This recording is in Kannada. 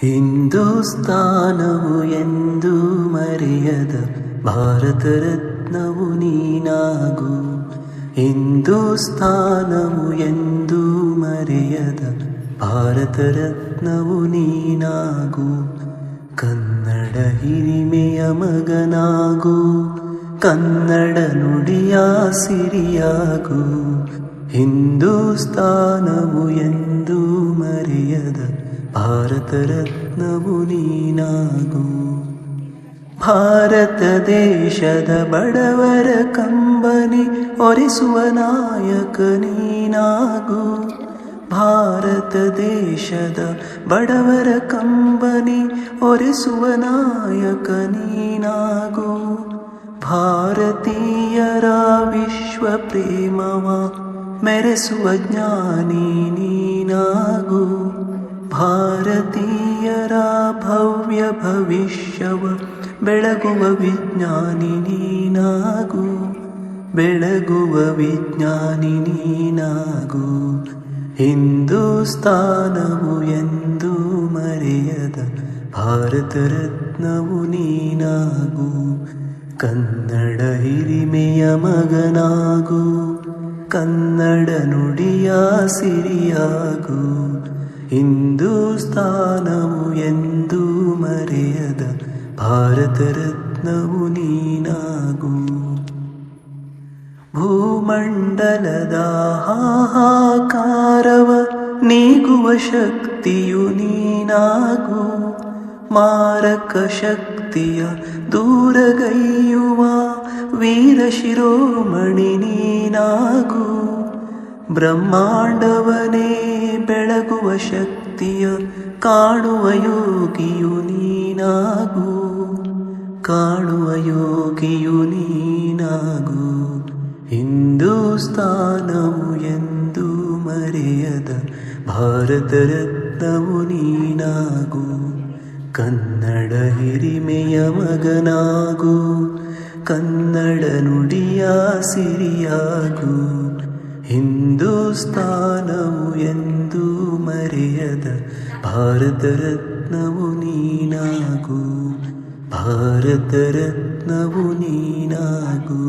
ಹಿಂದೂಸ್ತಾನವು ಎಂದೂ ಮರೆಯದ ಭಾರತ ರತ್ನವು ನೀನಾಗು. ಹಿಂದೂಸ್ತಾನವು ಎಂದೂ ಮರೆಯದ ಭಾರತ ರತ್ನವು ನೀನಾಗು. ಕನ್ನಡ ಹಿರಿಮೆಯ ಮಗನಾಗು, ಕನ್ನಡ ನುಡಿಯ ಸಿರಿಯಾಗು. ಹಿಂದೂಸ್ತಾನವು ಎಂದೂ ಮರೆಯದ ಭಾರತ ರತ್ನವು ನೀನಾಗು. ಭಾರತ ದೇಶದ ಬಡವರ ಕಂಬನಿ ಒರೆಸುವ ನಾಯಕ ನೀನಾಗು. ಭಾರತ ದೇಶದ ಬಡವರ ಕಂಬನಿ ಒರೆಸುವ ನಾಯಕ ನೀನಾಗು. ಭಾರತೀಯರ ವಿಶ್ವ ಪ್ರೇಮವ ಮೆರೆಸುವ ಜ್ಞಾನಿ ನೀನಾಗು. ಭಾರತೀಯರ ಭವ್ಯ ಭವಿಷ್ಯವ ಬೆಳಗುವ ವಿಜ್ಞಾನಿ ನೀನಾಗು. ಬೆಳಗುವ ವಿಜ್ಞಾನಿ ನೀನಾಗು. ಹಿಂದೂಸ್ತಾನವು ಎಂದೂ ಮರೆಯದ ಭಾರತ ರತ್ನವು ನೀನಾಗು. ಕನ್ನಡ ಹಿರಿಮೆಯ ಮಗನಾಗು, ಕನ್ನಡ ನುಡಿಯ ಸಿರಿಯಾಗು. ಹಿಂದೂಸ್ತಾನವು ಎಂದೂ ಮರೆಯದ ಭಾರತ ರತ್ನವು ನೀನಾಗು. ಭೂಮಂಡಲದ ಹಾಹಾಕಾರವ ನೀಗುವ ಶಕ್ತಿಯು ನೀನಾಗು. ಮಾರಕ ಶಕ್ತಿಯ ದೂರಗೈಯುವ ವೀರ ಶಿರೋಮಣಿ ನೀನಾಗು. ಬ್ರಹ್ಮಾಂಡವನೇ ಬೆಳಗುವ ಶಕ್ತಿಯ ಕಾಣುವ ಯೋಗಿಯು ನೀನಾಗು. ಕಾಣುವ ಯೋಗಿಯು ನೀನಾಗು. ಹಿಂದೂಸ್ತಾನವು ಎಂದೂ ಮರೆಯದ ಭಾರತ ರತ್ನವು ನೀನಾಗು. ಕನ್ನಡ ಹಿರಿಮೆಯ ಮಗನಾಗು, ಕನ್ನಡ ನುಡಿಯ ಸಿರಿಯಾಗು. ಹಿಂದೂಸ್ತಾನವು ಎಂದೂ ಮರೆಯದ ಭಾರತ ರತ್ನವು ನೀನಾಗು. ಭಾರತ ರತ್ನವು ನೀನಾಗು.